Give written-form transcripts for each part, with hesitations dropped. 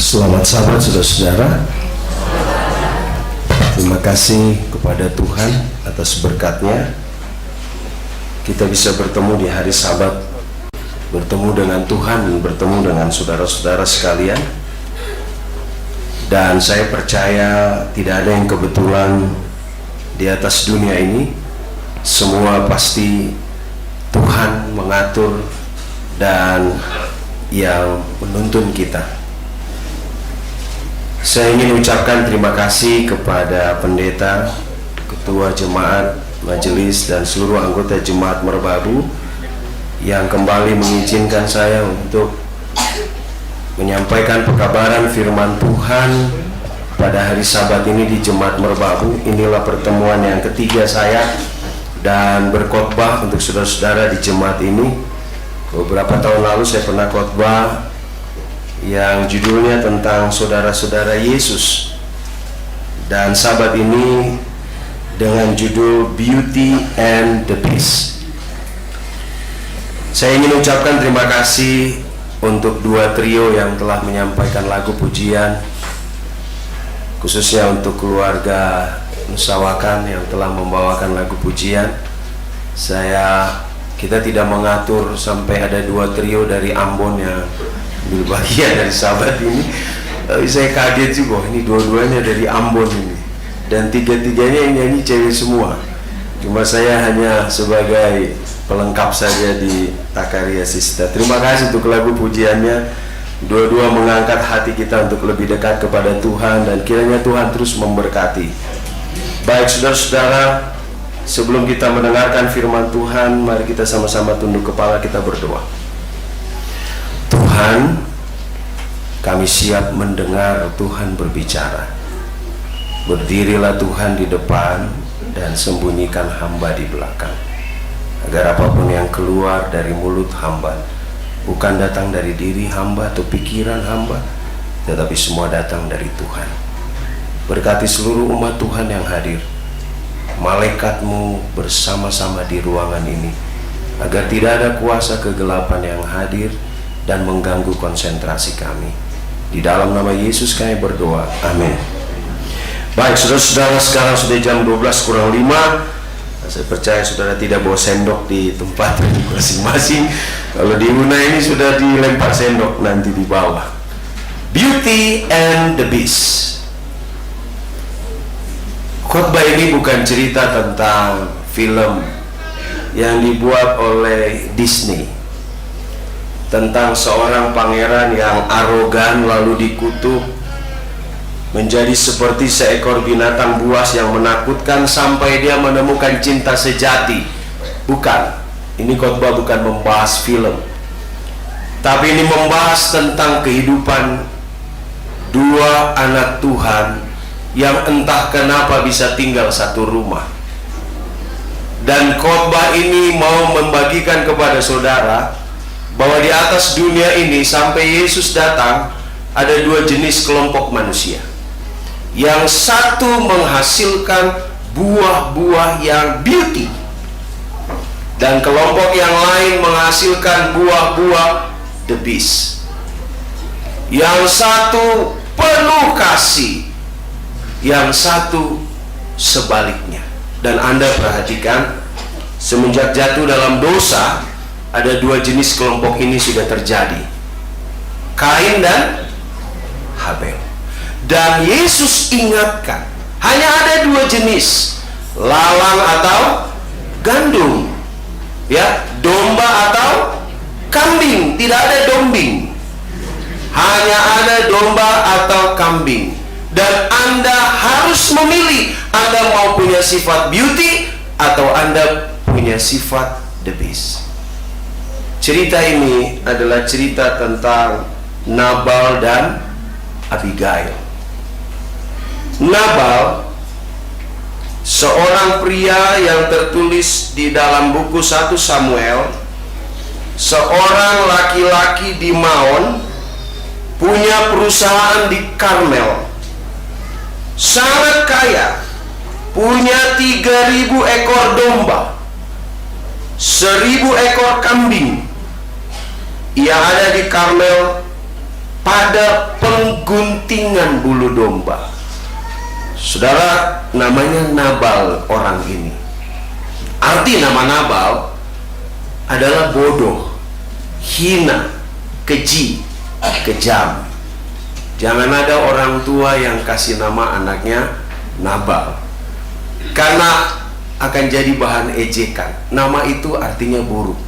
Selamat sahabat, saudara-saudara. Terima kasih kepada Tuhan atas berkat-Nya. Kita bisa bertemu di hari Sabat, bertemu dengan Tuhan, bertemu dengan saudara-saudara sekalian. Dan saya percaya tidak ada yang kebetulan di atas dunia ini. Semua pasti Tuhan mengatur dan yang menuntun kita. Saya ingin ucapkan terima kasih kepada pendeta, ketua jemaat, majelis, dan seluruh anggota jemaat Merbabu yang kembali mengizinkan saya untuk menyampaikan pekabaran firman Tuhan pada hari Sabat ini di jemaat Merbabu. Inilah pertemuan yang ketiga saya dan berkhotbah untuk saudara-saudara di jemaat ini. Beberapa tahun lalu saya pernah khotbah yang judulnya tentang saudara-saudara Yesus, dan Sabat ini dengan judul Beauty and the Beast. Saya ingin ucapkan terima kasih untuk dua trio yang telah menyampaikan lagu pujian, khususnya untuk keluarga Nusawakan yang telah membawakan lagu pujian. Kita tidak mengatur sampai ada dua trio dari Ambon yang ambil bagian dari Sabat ini. Tapi saya kaget juga, ini dua-duanya dari Ambon ini, dan tiga-tiganya yang nyanyi cewek semua. Cuma saya hanya sebagai pelengkap saja di Takaria Sista. Terima kasih untuk lagu pujiannya. Dua-dua mengangkat hati kita untuk lebih dekat kepada Tuhan, dan kiranya Tuhan terus memberkati. Baik saudara-saudara, sebelum kita mendengarkan firman Tuhan, mari kita sama-sama tunduk kepala, kita berdoa. Tuhan, kami siap mendengar Tuhan berbicara. Berdirilah Tuhan di depan dan sembunyikan hamba di belakang, agar apapun yang keluar dari mulut hamba bukan datang dari diri hamba atau pikiran hamba, tetapi semua datang dari Tuhan. Berkati seluruh umat Tuhan yang hadir, malaikat-Mu bersama-sama di ruangan ini, agar tidak ada kuasa kegelapan yang hadir dan mengganggu konsentrasi kami. Di dalam nama Yesus kami berdoa, amin. Baik saudara-saudara, sekarang sudah jam 12 kurang 5. Saya percaya saudara tidak bawa sendok di tempat masing-masing. Kalau di Una ini sudah dilempar sendok nanti di bawah. Beauty and the Beast. Khotbah ini bukan cerita tentang film yang dibuat oleh Disney, tentang seorang pangeran yang arogan lalu dikutuk menjadi seperti seekor binatang buas yang menakutkan sampai dia menemukan cinta sejati. Bukan, ini khotbah bukan membahas film, tapi ini membahas tentang kehidupan dua anak Tuhan yang entah kenapa bisa tinggal satu rumah. Dan khotbah ini mau membagikan kepada saudara bahwa di atas dunia ini sampai Yesus datang ada dua jenis kelompok manusia. Yang satu menghasilkan buah-buah yang beauty, dan kelompok yang lain menghasilkan buah-buah the beast. Yang satu penuh kasih, yang satu sebaliknya. Dan Anda perhatikan, semenjak jatuh dalam dosa, ada dua jenis kelompok ini sudah terjadi, Kain dan Habel. Dan Yesus ingatkan, hanya ada dua jenis, lalang atau gandum, ya, domba atau kambing. Tidak ada dombing, hanya ada domba atau kambing. Dan Anda harus memilih, Anda mau punya sifat beauty atau Anda punya sifat the beast. Cerita ini adalah cerita tentang Nabal dan Abigail. Nabal, seorang pria yang tertulis di dalam buku 1 Samuel, seorang laki-laki di Maon, punya perusahaan di Karmel, sangat kaya, punya 3.000 ekor domba, 1.000 ekor kambing. Ia ada di Karmel pada pengguntingan bulu domba. Saudara, namanya Nabal orang ini. Arti nama Nabal adalah bodoh, hina, keji, kejam. Jangan ada orang tua yang kasih nama anaknya Nabal, karena akan jadi bahan ejekan. Nama itu artinya buruk.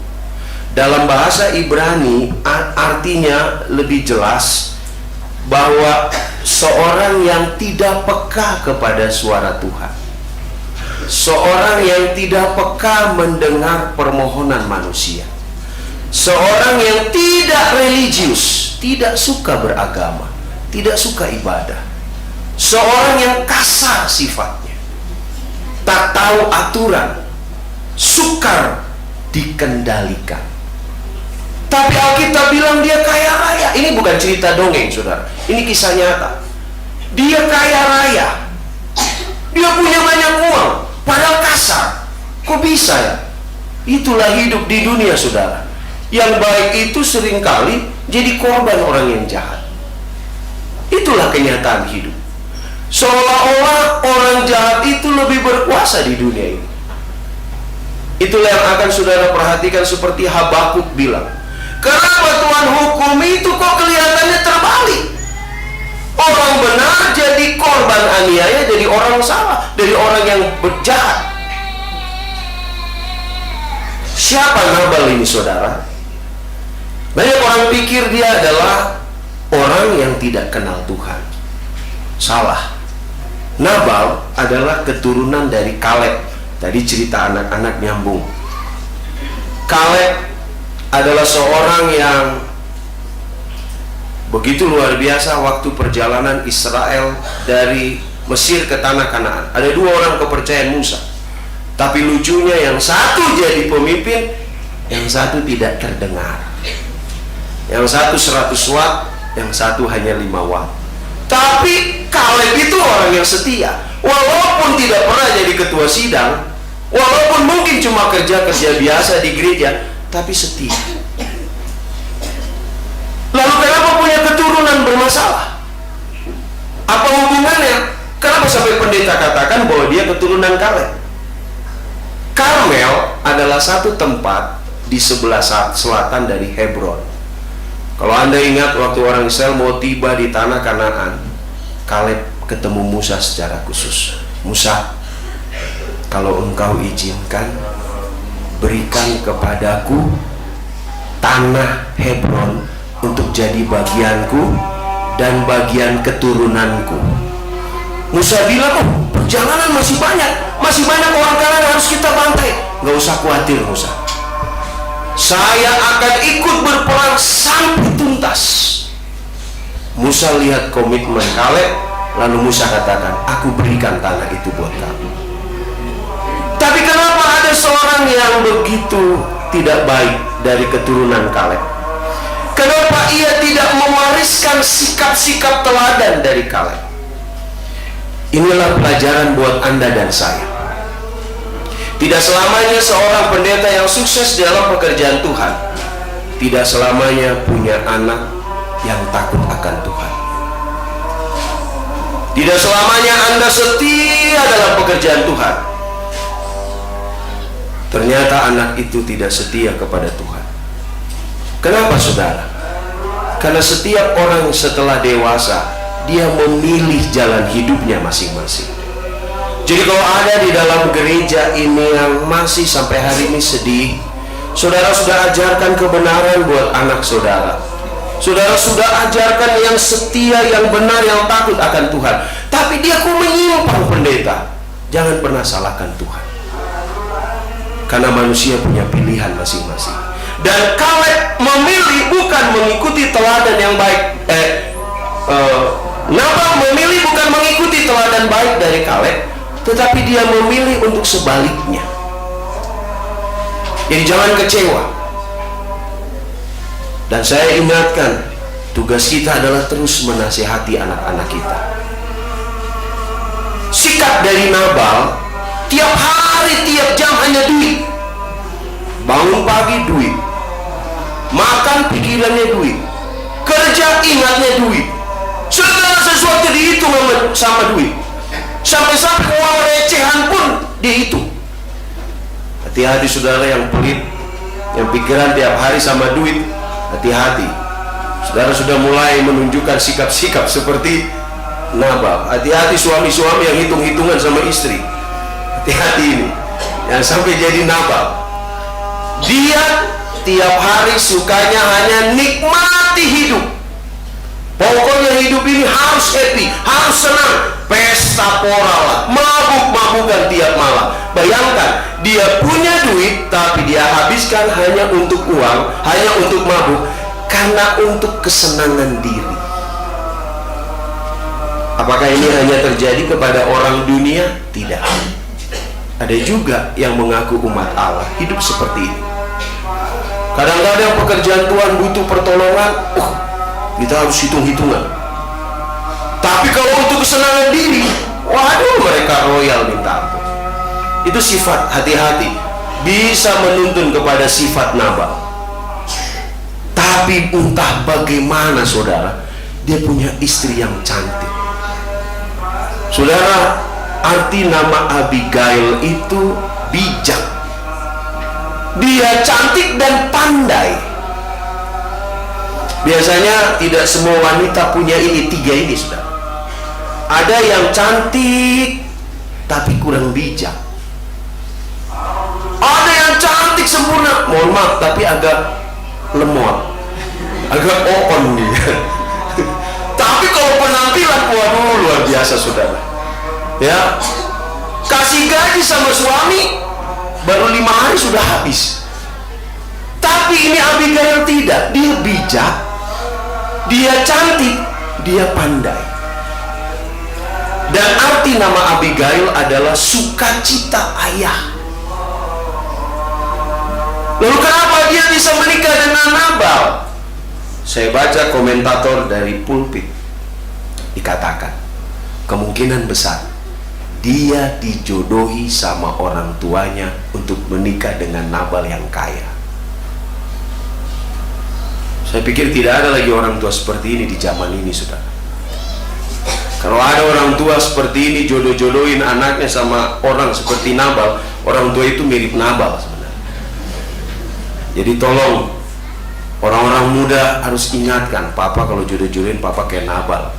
Dalam bahasa Ibrani artinya lebih jelas bahwa seorang yang tidak peka kepada suara Tuhan, seorang yang tidak peka mendengar permohonan manusia, seorang yang tidak religius, tidak suka beragama, tidak suka ibadah, seorang yang kasar sifatnya, tak tahu aturan, sukar dikendalikan. Tapi Alkitab bilang dia kaya raya. Ini bukan cerita dongeng, saudara. Ini kisah nyata. Dia kaya raya, dia punya banyak uang, padahal kasar. Kok bisa ya? Itulah hidup di dunia, saudara. Yang baik itu seringkali jadi korban orang yang jahat. Itulah kenyataan hidup. Seolah-olah orang jahat itu lebih berkuasa di dunia ini. Itulah yang akan saudara perhatikan, seperti Habakuk bilang, kenapa Tuhan hukum itu kok kelihatannya terbalik? Orang benar jadi korban aniaya, jadi orang salah, dari orang yang berjahat. Siapa Nabal ini, saudara? Banyak orang pikir dia adalah orang yang tidak kenal Tuhan. Salah. Nabal adalah keturunan dari Kaleb. Tadi cerita anak-anak nyambung. Kaleb adalah seorang yang begitu luar biasa waktu perjalanan Israel dari Mesir ke tanah Kanaan. Ada dua orang kepercayaan Musa. Tapi lucunya yang satu jadi pemimpin, yang satu tidak terdengar. Yang satu 100 watt, yang satu hanya 5 watt. Tapi Kaleb itu orang yang setia. Walaupun tidak pernah jadi ketua sidang, walaupun mungkin cuma kerja-kerja biasa di gereja, tapi setia. Lalu kenapa punya keturunan bermasalah? Apa hubungannya? Kenapa sampai pendeta katakan bahwa dia keturunan Kaleb? Karmel adalah satu tempat di sebelah selatan dari Hebron. Kalau Anda ingat waktu orang Israel mau tiba di tanah Kanaan, Kaleb ketemu Musa secara khusus. Musa, kalau engkau izinkan, berikan kepadaku tanah Hebron untuk jadi bagianku dan bagian keturunanku. Musa bilang, oh, perjalanan masih banyak orang Kanaan harus kita bantai. Gak usah khawatir, Musa, saya akan ikut berperang sampai tuntas. Musa lihat komitmen Kaleb, lalu Musa katakan, aku berikan tanah itu buat kamu. Tapi kenapa ada seorang yang begitu tidak baik dari keturunan Kaleb? Kenapa ia tidak mewariskan sikap-sikap teladan dari Kaleb? Inilah pelajaran buat Anda dan saya. Tidak selamanya seorang pendeta yang sukses dalam pekerjaan Tuhan tidak selamanya punya anak yang takut akan Tuhan. Tidak selamanya Anda setia dalam pekerjaan Tuhan. Ternyata anak itu tidak setia kepada Tuhan. Kenapa, saudara? Karena setiap orang setelah dewasa, dia memilih jalan hidupnya masing-masing. Jadi kalau ada di dalam gereja ini yang masih sampai hari ini sedih, saudara sudah ajarkan kebenaran buat anak saudara. Saudara sudah ajarkan yang setia, yang benar, yang takut akan Tuhan. Tapi dia kok menyimpang, pendeta? Jangan pernah salahkan Tuhan. Karena manusia punya pilihan masing-masing. Dan Kaleb memilih bukan mengikuti teladan yang baik. Nabal memilih bukan mengikuti teladan baik dari Kaleb, tetapi dia memilih untuk sebaliknya. Jadi jangan kecewa. Dan saya ingatkan, tugas kita adalah terus menasihati anak-anak kita. Sikap dari Nabal, tiap hari, tiap jam hanya duit. Bangun pagi duit, makan pikirannya duit, kerja ingatnya duit, sama duit. Sampai-sampai uang recehan pun dihitung. Hati-hati saudara yang pelit, yang pikiran tiap hari sama duit. Hati-hati. Saudara sudah mulai menunjukkan sikap-sikap seperti Nabal. Hati-hati suami-suami yang hitung-hitungan sama istri. Hati-hati ini, yang sampai jadi Nabal. Dia tiap hari sukanya hanya nikmati hidup. Pokoknya hidup ini harus happy, harus senang. Pesta pora lah, mabuk-mabukan tiap malam. Bayangkan, dia punya duit tapi dia habiskan hanya untuk uang, hanya untuk mabuk, karena untuk kesenangan diri. Apakah ini hanya terjadi kepada orang dunia? Tidak. Ada juga yang mengaku umat Allah hidup seperti ini. Kadang-kadang pekerjaan Tuhan butuh pertolongan, kita harus hitung-hitungan. Tapi kalau untuk kesenangan diri, waduh, mereka royal minta ampun. Itu sifat, hati-hati, bisa menuntun kepada sifat Nabal. Tapi entah bagaimana saudara, dia punya istri yang cantik. Saudara, arti nama Abigail itu bijak. Dia cantik dan pandai. Biasanya tidak semua wanita punya ini, tiga ini, saudara. Ada yang cantik tapi kurang bijak. Ada yang cantik sempurna, mohon maaf, tapi agak lemot, agak oon dia. Tapi kalau penampilan, waduh, luar biasa saudara. Ya, kasih gaji sama suami baru 5 hari sudah habis. Tapi ini Abigail tidak. Dia bijak, dia cantik, dia pandai. Dan arti nama Abigail adalah sukacita ayah. Lalu kenapa dia bisa menikah dengan Nabal? Saya baca komentator dari pulpit, dikatakan kemungkinan besar dia dijodohi sama orang tuanya untuk menikah dengan Nabal yang kaya. Saya pikir tidak ada lagi orang tua seperti ini di zaman ini, saudara. Kalau ada orang tua seperti ini jodoh-jodohin anaknya sama orang seperti Nabal, orang tua itu mirip Nabal sebenarnya. Jadi tolong orang-orang muda harus ingatkan, papa kalau jodoh-jodohin papa kayak Nabal.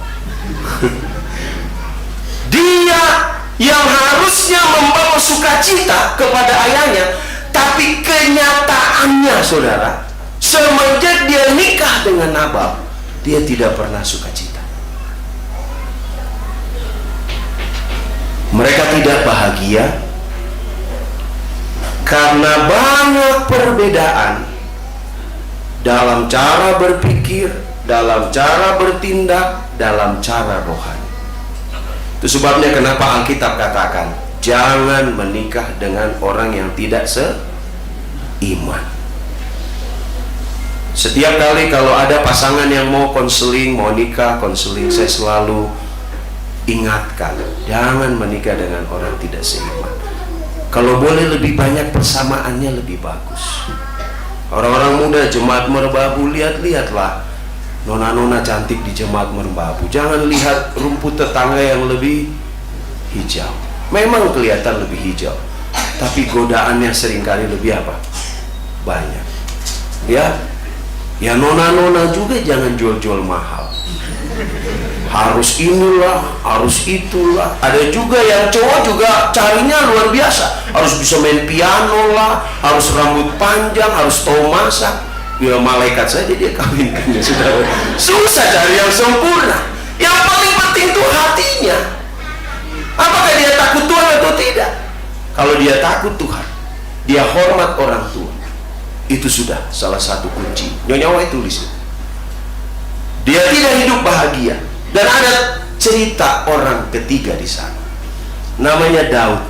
Dia yang harusnya membawa sukacita kepada ayahnya, tapi kenyataannya saudara, semenjak dia nikah dengan Nabal, dia tidak pernah sukacita. Mereka tidak bahagia karena banyak perbedaan dalam cara berpikir, dalam cara bertindak, dalam cara rohani. Itu sebabnya kenapa Alkitab katakan jangan menikah dengan orang yang tidak seiman. Setiap kali kalau ada pasangan yang mau konseling, mau nikah, konseling, saya selalu ingatkan, jangan menikah dengan orang tidak seiman. Kalau boleh lebih banyak persamaannya lebih bagus. Orang-orang muda jemaat Merbabu, lihat-lihatlah nona-nona cantik di jemaat Merbabu. Jangan lihat rumput tetangga yang lebih hijau. Memang kelihatan lebih hijau, tapi godaannya seringkali lebih apa? Banyak. Ya nona-nona juga jangan jual-jual mahal. Harus inilah, harus itulah. Ada juga yang cowok juga carinya luar biasa. Harus bisa main piano lah, harus rambut panjang, harus tahu masak. Ya malaikat saja dia kawinkannya, saudara. Susah cari yang sempurna. Yang paling penting itu hatinya. Apakah dia takut Tuhan atau tidak? Kalau dia takut Tuhan, dia hormat orang tua, itu sudah salah satu kunci. Nyonya Wai tulis, dia tidak hidup bahagia. Dan ada cerita orang ketiga di sana, namanya Daud.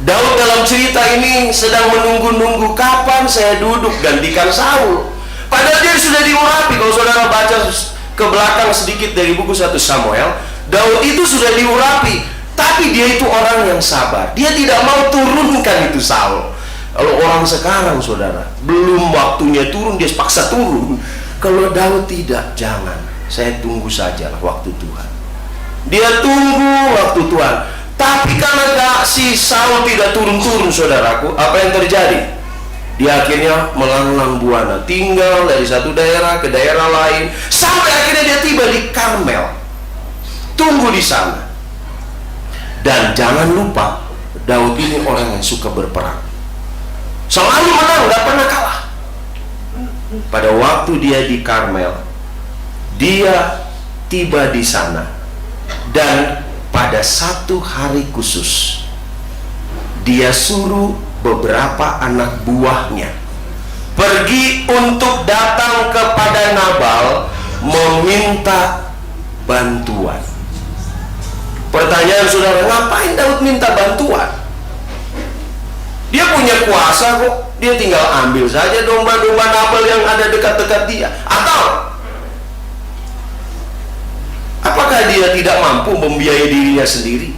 Daud dalam cerita ini sedang menunggu-nunggu kapan saya duduk gantikan Saul. Padahal dia sudah diurapi. Kalau saudara baca ke belakang sedikit dari buku 1 Samuel, Daud itu sudah diurapi, tapi dia itu orang yang sabar. Dia tidak mau turunkan itu Saul. Kalau orang sekarang saudara, belum waktunya turun, dia paksa turun. Kalau Daud tidak, jangan. Saya tunggu sajalah waktu Tuhan. Dia tunggu waktu Tuhan. Tapi karena si Saul tidak turun-turun, saudaraku, apa yang terjadi? Dia akhirnya melanglang buana, tinggal dari satu daerah ke daerah lain, sampai akhirnya dia tiba di Karmel. Tunggu di sana. Dan jangan lupa, Daud ini orang yang suka berperang, selalu menang, gak pernah kalah. Pada waktu dia di Karmel, dia tiba di sana, dan pada satu hari khusus dia suruh beberapa anak buahnya pergi untuk datang kepada Nabal meminta bantuan. Pertanyaan saudara, ngapain Daud minta bantuan? Dia punya kuasa kok, dia tinggal ambil saja domba-domba Nabal yang ada dekat-dekat dia. Atau apakah dia tidak mampu membiayai dirinya sendiri?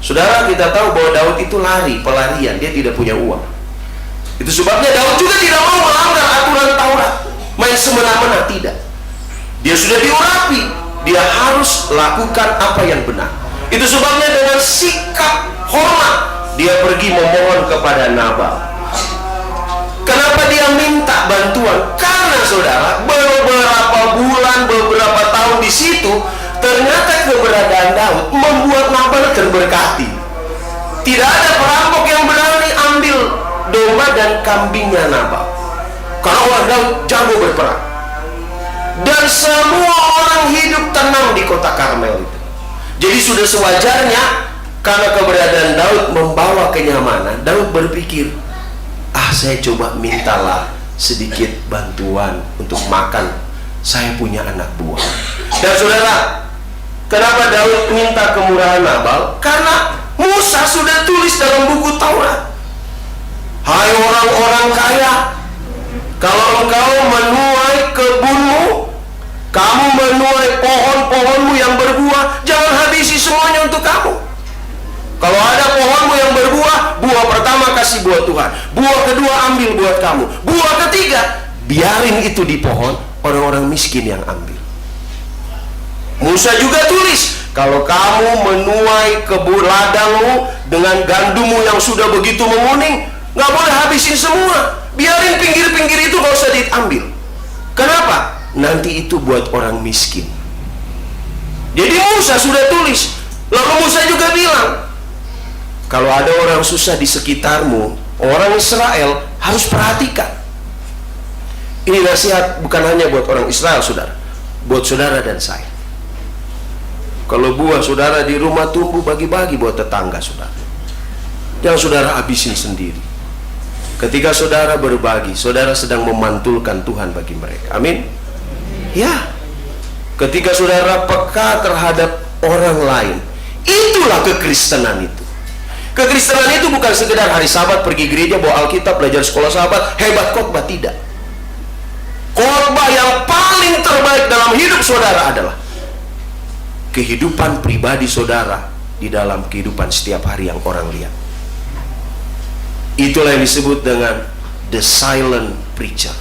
Saudara, kita tahu bahwa Daud itu pelarian, dia tidak punya uang. Itu sebabnya Daud juga tidak mau melanggar aturan Taurat, main semena-mena, tidak. Dia sudah diurapi, dia harus lakukan apa yang benar. Itu sebabnya dengan sikap hormat dia pergi memohon kepada Nabal. Kenapa dia minta bantuan? Karena saudara, beberapa bulan, beberapa tahun di situ, ternyata keberadaan Daud membuat Nabal terberkati. Tidak ada perampok yang berani ambil domba dan kambingnya Nabal, karena orang Daud jago berperang. Dan semua orang hidup tenang di kota Karmel itu. Jadi sudah sewajarnya, karena keberadaan Daud membawa kenyamanan, Daud berpikir, saya coba mintalah sedikit bantuan untuk makan, saya punya anak buah. Dan saudara, kenapa Daud minta kemurahan Nabal? Karena Musa sudah tulis dalam buku Taurat, hai orang-orang kaya, kalau engkau menuai kebunmu, kamu menuai pohon-pohonmu yang berbuah, jangan habisi semuanya untuk kamu. Kalau ada pohonmu yang berbuah, buah pertama kasih buat Tuhan, buah kedua ambil buat kamu, buah ketiga biarin itu di pohon, orang-orang miskin yang ambil. Musa juga tulis, kalau kamu menuai kebun ladangmu dengan gandummu yang sudah begitu menguning, nggak boleh habisin semua, biarin pinggir-pinggir itu nggak usah diambil. Kenapa? Nanti itu buat orang miskin. Jadi Musa sudah tulis. Lalu Musa juga bilang, kalau ada orang susah di sekitarmu, orang Israel, harus perhatikan. Ini nasihat bukan hanya buat orang Israel, saudara, buat saudara dan saya. Kalau buah saudara di rumah tumbuh, bagi-bagi buat tetangga saudara, jangan saudara habisin sendiri. Ketika saudara berbagi, saudara sedang memantulkan Tuhan bagi mereka. Amin. Ya, ketika saudara peka terhadap orang lain, itulah kekristenan itu. Kekristenan itu bukan sekedar hari Sabat pergi gereja, bawa Alkitab, belajar sekolah sahabat, hebat khotbah, tidak. Khotbah yang paling terbaik dalam hidup saudara adalah kehidupan pribadi saudara di dalam kehidupan setiap hari yang orang lihat. Itulah yang disebut dengan the silent preacher.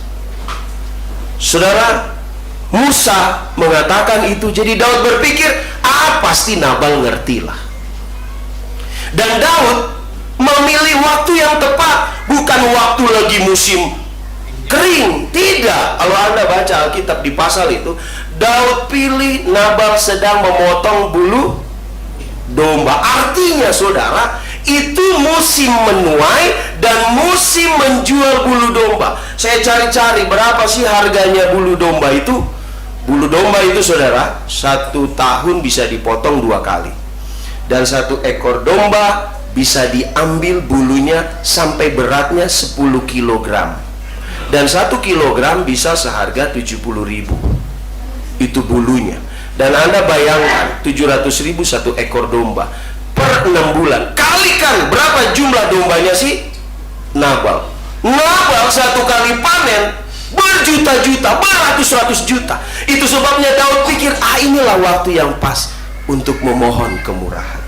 Saudara, Musa mengatakan itu, jadi Daud berpikir, pasti Nabal ngertilah. Dan Daud memilih waktu yang tepat, bukan waktu lagi musim kering, tidak. Kalau Anda baca Alkitab di pasal itu, Daud pilih Nabal sedang memotong bulu domba. Artinya saudara, itu musim menuai dan musim menjual bulu domba. Saya cari-cari berapa sih harganya bulu domba itu. Bulu domba itu saudara, 1 tahun bisa dipotong 2 kali. Dan 1 ekor domba bisa diambil bulunya sampai beratnya 10 kg. Dan 1 kilogram bisa seharga 70.000. Itu bulunya. Dan Anda bayangkan 700.000 1 ekor domba per 6 bulan. Kalikan berapa jumlah dombanya sih Nabal. Nabal 1 kali panen berjuta-juta, beratus-ratus juta. Itu sebabnya Daud pikir, inilah waktu yang pas untuk memohon kemurahan.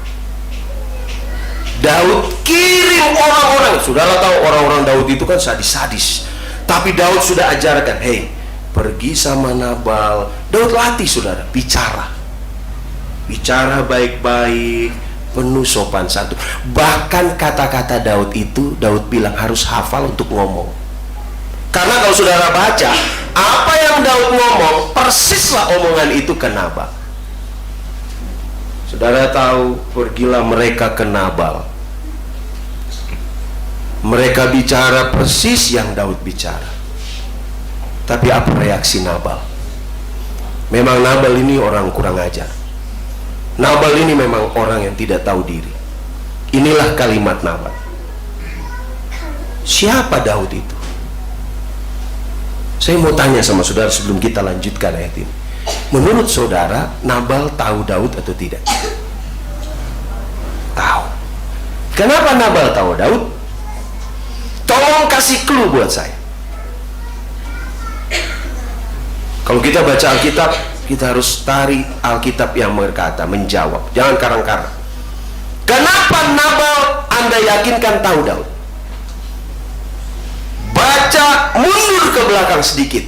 Daud kirim orang-orang. Saudara tahu orang-orang Daud itu kan sadis-sadis. Tapi Daud sudah ajarkan, pergi sama Nabal. Daud latih saudara, bicara. bicara baik-baik, penuh sopan santun. Bahkan kata-kata Daud itu, Daud bilang harus hafal untuk ngomong. Karena kalau saudara baca, apa yang Daud ngomong, persislah omongan itu ke Nabal. Saudara tahu, pergilah mereka ke Nabal. Mereka bicara persis yang Daud bicara. Tapi apa reaksi Nabal? Memang Nabal ini orang kurang ajar. Nabal ini memang orang yang tidak tahu diri. Inilah kalimat Nabal. Siapa Daud itu? Saya mau tanya sama saudara sebelum kita lanjutkan ayat ini. Menurut saudara, Nabal tahu Daud atau tidak? Tahu. Kenapa Nabal tahu Daud? Tolong kasih clue buat saya. Kalau kita baca Alkitab, kita harus tarik Alkitab yang berkata, menjawab, jangan karang-karang. Kenapa Nabal Anda yakinkan tahu Daud? Baca mundur ke belakang sedikit.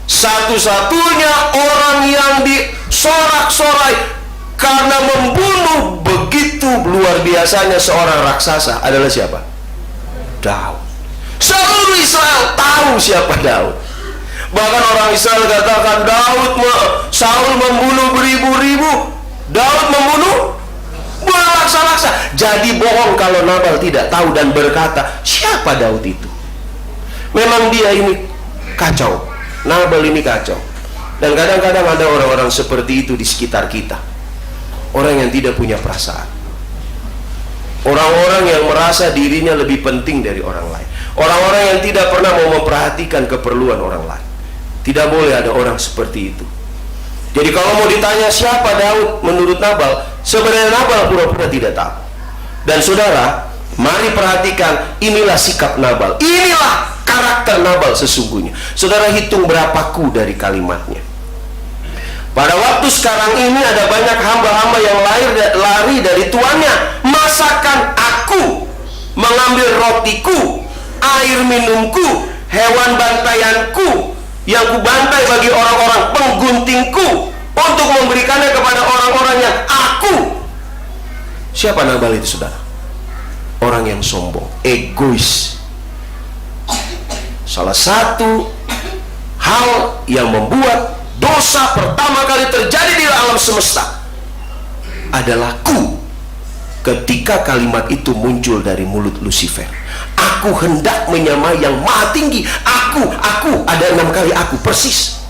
Satu-satunya orang yang disorak-sorai karena membunuh begitu luar biasanya seorang raksasa adalah siapa? Daud. Seluruh Israel tahu siapa Daud. Bahkan orang Israel katakan Saul membunuh beribu-ribu, Daud membunuh berlaksa-laksa. Jadi bohong kalau Nabal tidak tahu dan berkata, siapa Daud itu? Memang dia ini kacau. Nabal ini kacau. Dan kadang-kadang ada orang-orang seperti itu di sekitar kita. Orang yang tidak punya perasaan. Orang-orang yang merasa dirinya lebih penting dari orang lain. Orang-orang yang tidak pernah mau memperhatikan keperluan orang lain. Tidak boleh ada orang seperti itu. Jadi kalau mau ditanya siapa Daud menurut Nabal, sebenarnya Nabal pura-pura tidak tahu. Dan saudara, mari perhatikan, inilah sikap Nabal. Inilah karakter Nabal sesungguhnya. Saudara hitung berapa ku dari kalimatnya. Pada waktu sekarang ini ada banyak hamba-hamba yang lari dari tuannya. Masakan aku, mengambil rotiku, air minumku, hewan bantaianku yang kubantai bagi orang-orang pengguntingku, untuk memberikannya kepada orang-orang yang aku. Siapa Nabal itu saudara? Orang yang sombong, egois. Salah satu hal yang membuat dosa pertama kali terjadi di alam semesta adalah ku. Ketika kalimat itu muncul dari mulut Lucifer, aku hendak menyamai yang maha tinggi. Aku, ada 6 kali aku, persis.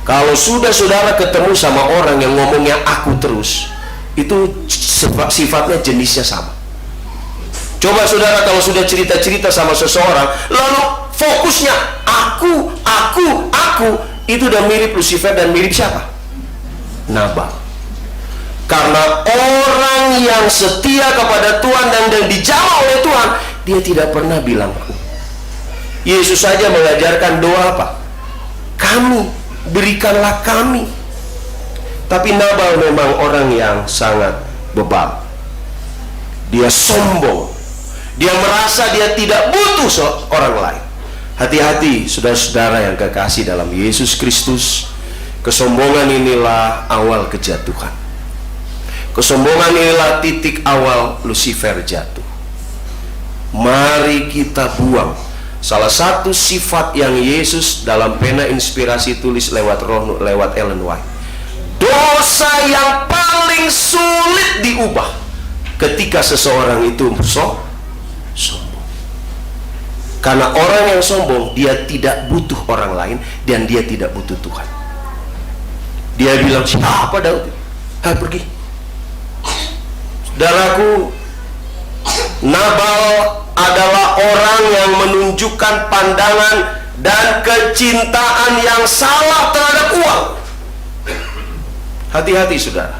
Kalau sudah saudara ketemu sama orang yang ngomongnya aku terus, itu sifatnya jenisnya sama. Coba saudara kalau sudah cerita-cerita sama seseorang, lalu fokusnya aku, itu udah mirip Lucifer dan mirip siapa? Nabal. Karena orang yang setia kepada Tuhan dan dijamah oleh Tuhan, dia tidak pernah bilang ku. Yesus saja mengajarkan doa apa? Kami, berikanlah kami. Tapi Nabal memang orang yang sangat bebal. Dia sombong. Dia merasa dia tidak butuh orang lain. Hati-hati saudara-saudara yang kekasih dalam Yesus Kristus. Kesombongan inilah awal kejatuhan. Kesombongan inilah titik awal Lucifer jatuh. Mari kita buang salah satu sifat yang Yesus dalam pena inspirasi tulis lewat Ellen White. Dosa yang paling sulit diubah ketika seseorang itu sombong. Karena orang yang sombong, dia tidak butuh orang lain dan dia tidak butuh Tuhan. Dia bilang, siapa Daud? Pergi. Saudaraku, Nabal adalah orang yang menunjukkan pandangan dan kecintaan yang salah terhadap uang. Hati-hati saudara.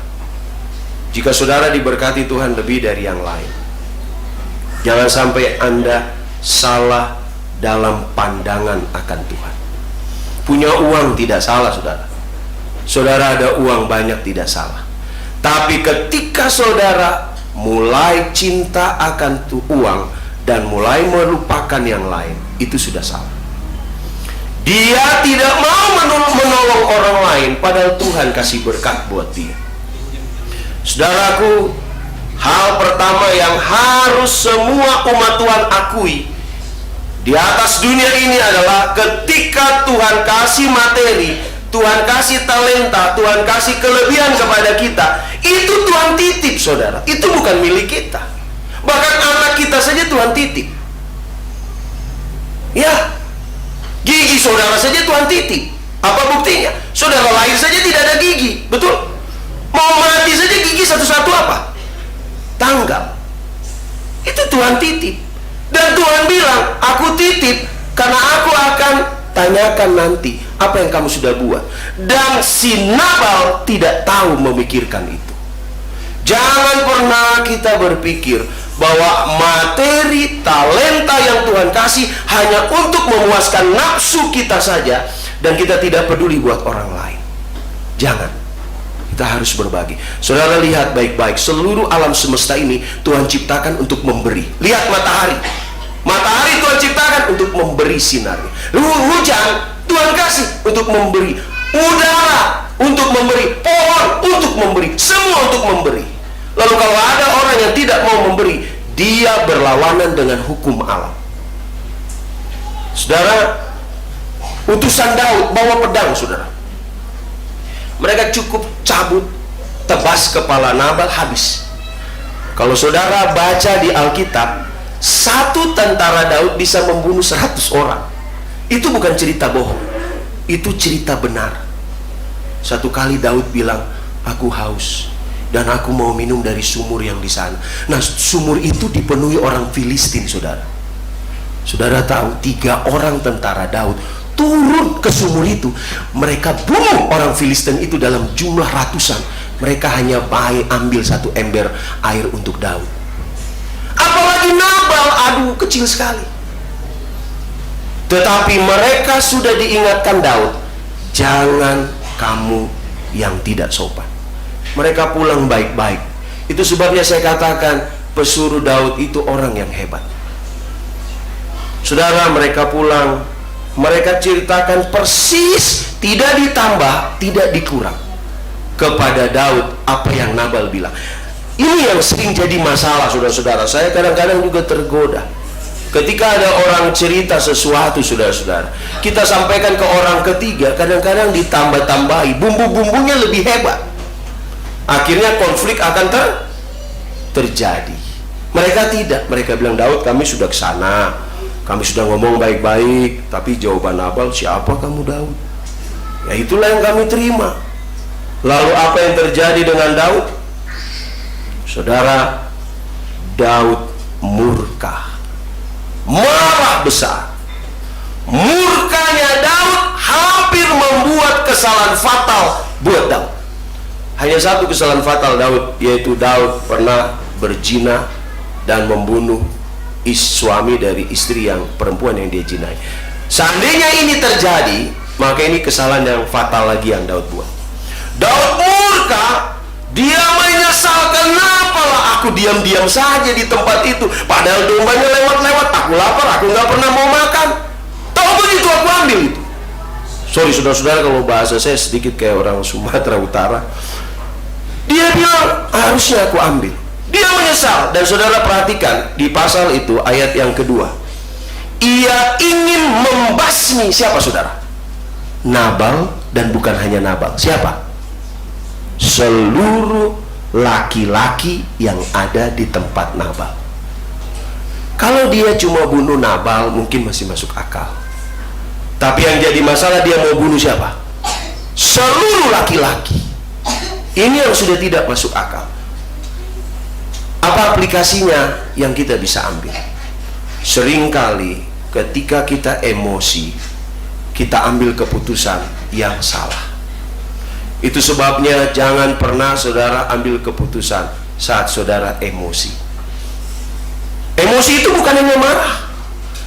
Jika saudara diberkati Tuhan lebih dari yang lain, jangan sampai Anda salah dalam pandangan akan Tuhan. Punya uang tidak salah saudara. Saudara ada uang banyak tidak salah. Tapi ketika saudara mulai cinta akan uang dan mulai melupakan yang lain, itu sudah salah. Dia tidak mau menolong orang lain, padahal Tuhan kasih berkat buat dia. Saudaraku, hal pertama yang harus semua umat Tuhan akui di atas dunia ini adalah ketika Tuhan kasih materi, Tuhan kasih talenta, Tuhan kasih kelebihan kepada kita, itu Tuhan titip, saudara. Itu bukan milik kita. Bahkan anak kita saja Tuhan titip. Ya, gigi saudara saja Tuhan titip. Apa buktinya? Saudara lahir saja tidak ada gigi, betul? Mau mati saja gigi satu-satu apa? Tanggal. Itu Tuhan titip. Dan Tuhan bilang, aku titip karena aku akan tanyakan nanti apa yang kamu sudah buat. Dan si Nabal tidak tahu memikirkan itu. Jangan pernah kita berpikir bahwa materi, talenta yang Tuhan kasih hanya untuk memuaskan nafsu kita saja, dan kita tidak peduli buat orang lain. Jangan. Kita harus berbagi. Saudara lihat baik-baik, seluruh alam semesta ini Tuhan ciptakan untuk memberi. Lihat matahari. Matahari Tuhan ciptakan untuk memberi sinarnya. Hujan Tuhan kasih untuk memberi. Udara untuk memberi. Pohon untuk memberi. Semua untuk memberi. Lalu kalau ada orang yang tidak mau memberi, dia berlawanan dengan hukum alam. Saudara, utusan Daud bawa pedang, saudara. Mereka cukup cabut, tebas kepala Nabal, habis. Kalau saudara baca di Alkitab, satu tentara Daud bisa membunuh 100 orang. Itu bukan cerita bohong, itu cerita benar. Satu kali Daud bilang, aku haus dan aku mau minum dari sumur yang di sana. Nah, sumur itu dipenuhi orang Filistin, saudara. Saudara tahu, 3 orang tentara Daud turun ke sumur itu. Mereka bunuh orang Filistin itu dalam jumlah ratusan. Mereka hanya ambil 1 ember air untuk Daud. Apalagi Nabal, aduh, kecil sekali. Tetapi mereka sudah diingatkan Daud, jangan kamu yang tidak sopan. Mereka pulang baik-baik. Itu sebabnya saya katakan pesuruh Daud itu orang yang hebat. Saudara, mereka pulang, mereka ceritakan persis, tidak ditambah, tidak dikurang kepada Daud apa yang Nabal bilang. Ini yang sering jadi masalah, saudara-saudara. Saya kadang-kadang juga tergoda ketika ada orang cerita sesuatu, saudara-saudara, kita sampaikan ke orang ketiga, kadang-kadang ditambah-tambahi, bumbu-bumbunya lebih hebat. Akhirnya konflik akan terjadi. Mereka tidak, mereka bilang, Daud, kami sudah ke sana, kami sudah ngomong baik-baik, tapi jawaban Nabal, siapa kamu Daud? Ya itulah yang kami terima. Lalu apa yang terjadi dengan Daud? Saudara, Daud murka, marah besar. Murkanya Daud hampir membuat kesalahan fatal buat Daud. Hanya satu kesalahan fatal Daud, yaitu Daud pernah berzina dan membunuh suami dari istri yang perempuan yang dia jinai. Seandainya ini terjadi, maka ini kesalahan yang fatal lagi yang Daud buat. Daud murka, dia menyesal, kenapa lah aku diam-diam saja di tempat itu, padahal dombanya lewat-lewat, aku lapar, aku nggak pernah mau makan. Tahu begitu aku ambil itu. Sorry saudara-saudara kalau bahasa saya sedikit kayak orang Sumatera Utara. Dia bilang harusnya aku ambil. Dia menyesal. Dan saudara perhatikan di pasal itu ayat yang kedua, ia ingin membasmi siapa saudara? Nabal, dan bukan hanya Nabal. Siapa? Seluruh laki-laki yang ada di tempat Nabal. Kalau dia cuma bunuh Nabal mungkin masih masuk akal. Tapi yang jadi masalah, dia mau bunuh siapa? Seluruh laki-laki. Ini yang sudah tidak masuk akal. Apa aplikasinya yang kita bisa ambil? Seringkali ketika kita emosi, kita ambil keputusan yang salah. Itu sebabnya jangan pernah saudara ambil keputusan saat saudara emosi. Emosi itu bukan hanya marah.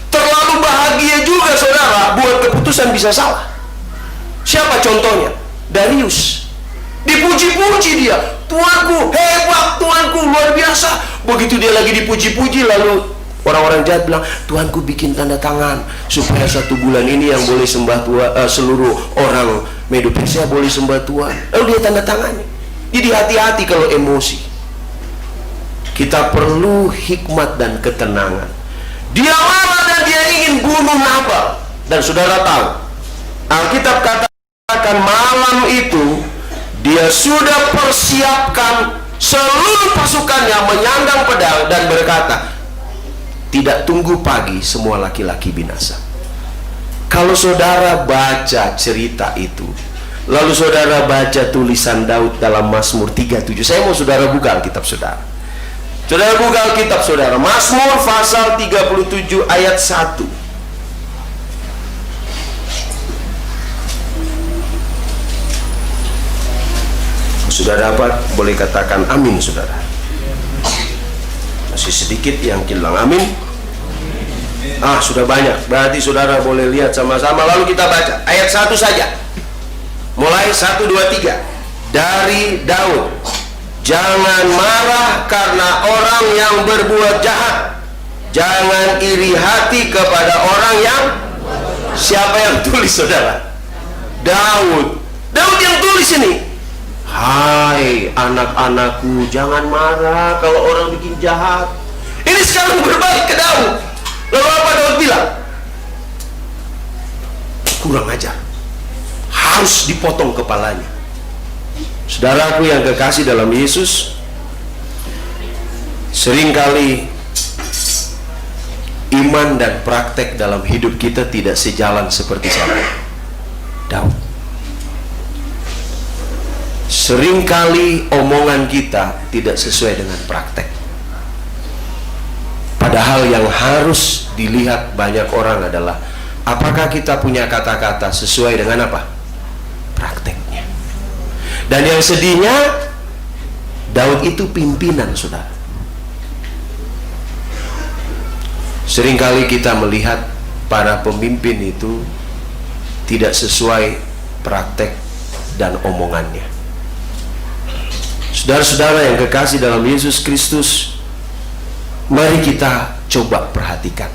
Terlalu bahagia juga saudara buat keputusan bisa salah. Siapa contohnya? Darius. Dipuji-puji dia, Tuanku hebat, Tuanku luar biasa. Begitu dia lagi dipuji-puji, lalu orang-orang jahat bilang, Tuanku bikin tanda tangan supaya 1 bulan ini yang boleh sembah Tuhan, seluruh orang Medo Persia boleh sembah Tuhan. Lalu dia tanda tangannya. Jadi hati-hati kalau emosi. Kita perlu hikmat dan ketenangan. Dia marah dan dia ingin bunuh Nabal. Dan saudara tahu, Alkitab katakan malam itu dia sudah persiapkan seluruh pasukannya menyandang pedang dan berkata, tidak tunggu pagi semua laki-laki binasa. Kalau saudara baca cerita itu, lalu saudara baca tulisan Daud dalam Mazmur 37, saya mau saudara buka Alkitab saudara. Saudara buka Alkitab saudara, Mazmur pasal 37 ayat 1. Sudah dapat, boleh katakan amin saudara. Masih sedikit yang hilang, amin. Sudah banyak, berarti saudara boleh lihat sama-sama. Lalu kita baca ayat 1 saja. Mulai 1, 2, 3. Dari Daud. Jangan marah karena orang yang berbuat jahat. Jangan iri hati kepada orang yang... Siapa yang tulis saudara? Daud. Daud yang tulis ini. Hai anak-anakku, jangan marah kalau orang bikin jahat. Ini sekarang berbalik ke Daud. Lalu apa Daud bilang? Kurang ajar, harus dipotong kepalanya. Saudaraku yang kekasih dalam Yesus, seringkali iman dan praktek dalam hidup kita tidak sejalan seperti siapa? Daud. Seringkali omongan kita tidak sesuai dengan praktek. Padahal yang harus dilihat banyak orang adalah apakah kita punya kata-kata sesuai dengan apa? Prakteknya. Dan yang sedihnya, Daud itu pimpinan saudara. Seringkali kita melihat para pemimpin itu tidak sesuai praktek dan omongannya. Saudara-saudara yang kekasih dalam Yesus Kristus, mari kita coba perhatikan,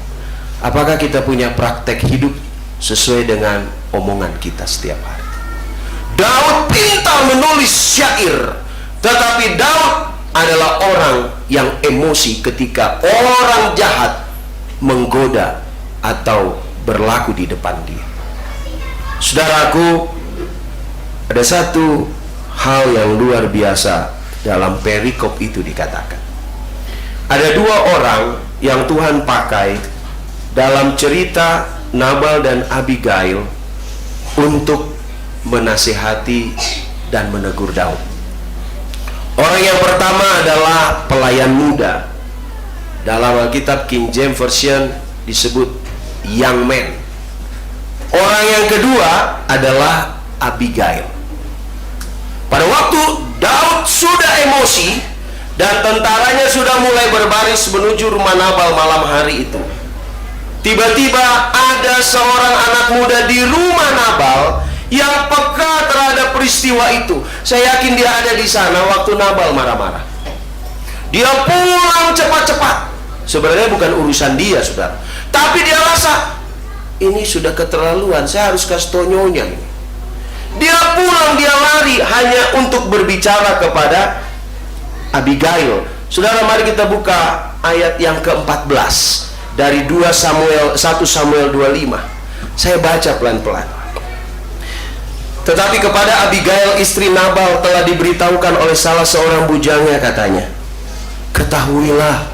apakah kita punya praktek hidup sesuai dengan omongan kita setiap hari. Daud pintar menulis syair, tetapi Daud adalah orang yang emosi ketika orang jahat menggoda atau berlaku di depan dia. Saudaraku, ada satu hal yang luar biasa dalam perikop itu dikatakan. Ada dua orang yang Tuhan pakai dalam cerita Nabal dan Abigail untuk menasihati dan menegur Daud. Orang yang pertama adalah pelayan muda. Dalam Alkitab King James Version disebut young man. Orang yang kedua adalah Abigail. Pada waktu Daud sudah emosi dan tentaranya sudah mulai berbaris menuju rumah Nabal malam hari itu, tiba-tiba ada seorang anak muda di rumah Nabal yang peka terhadap peristiwa itu. Saya yakin dia ada di sana waktu Nabal marah-marah. Dia pulang cepat-cepat. Sebenarnya bukan urusan dia, saudara. Tapi dia rasa ini sudah keterlaluan, saya harus kasih tau nyonya ini. Dia pulang, dia lari hanya untuk berbicara kepada Abigail. Saudara, mari kita buka ayat yang ke-14 dari 1 Samuel 25. Saya baca pelan-pelan. Tetapi kepada Abigail istri Nabal telah diberitahukan oleh salah seorang bujangnya, katanya, ketahuilah,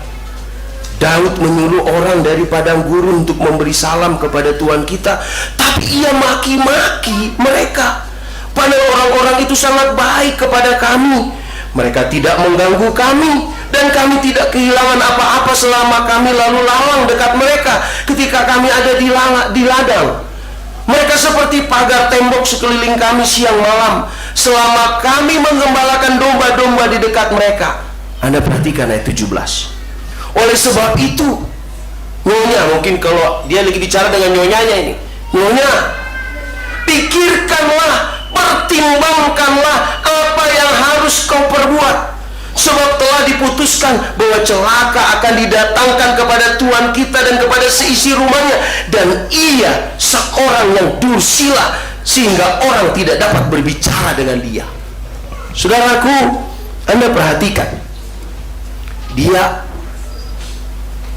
Daud menyuruh orang dari padang gurun untuk memberi salam kepada Tuhan kita, tapi ia maki-maki mereka. Padahal orang-orang itu sangat baik kepada kami. Mereka tidak mengganggu kami, dan kami tidak kehilangan apa-apa selama kami lalu lalang dekat mereka ketika kami ada di ladang. Mereka seperti pagar tembok sekeliling kami siang malam selama kami menggembalakan domba-domba di dekat mereka. Anda perhatikan ayat 17. Oleh sebab itu, nyonya, mungkin kalau dia lagi bicara dengan nyonyanya ini, nyonya, pikirkanlah, pertimbangkanlah apa yang harus kau perbuat. Sebab telah diputuskan bahwa celaka akan didatangkan kepada Tuhan kita dan kepada seisi rumahnya, dan ia seorang yang dursila sehingga orang tidak dapat berbicara dengan dia. Saudaraku, Anda perhatikan, dia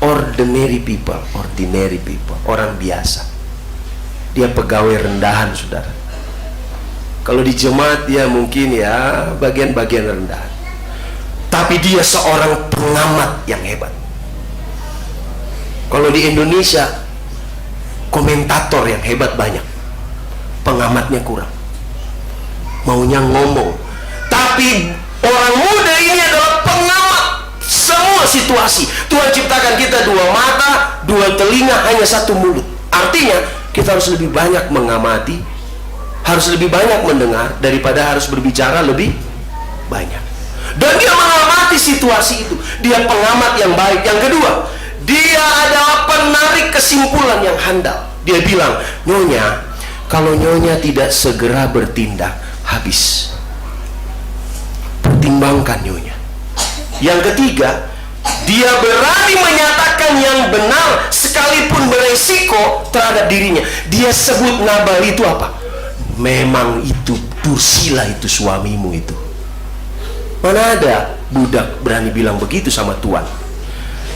ordinary people, orang biasa. Dia pegawai rendahan, saudara. Kalau di jemaat dia mungkin ya bagian-bagian rendahan. Tapi dia seorang pengamat yang hebat. Kalau di Indonesia, komentator yang hebat banyak, pengamatnya kurang. Maunya ngomong. Tapi orang muda ini adalah pengamat semua situasi. Tuhan ciptakan kita dua mata, dua telinga, hanya satu mulut. Artinya kita harus lebih banyak mengamati, harus lebih banyak mendengar daripada harus berbicara lebih banyak. Dan dia mengamati situasi itu. Dia pengamat yang baik. Yang kedua, dia adalah penarik kesimpulan yang handal. Dia bilang, Nyonya, kalau Nyonya tidak segera bertindak, habis. Pertimbangkan, Nyonya. Yang ketiga, dia berani menyatakan yang benar sekalipun beresiko terhadap dirinya. Dia sebut Nabal itu apa? Memang itu Dursila itu suamimu itu. Mana ada budak berani bilang begitu sama Tuan.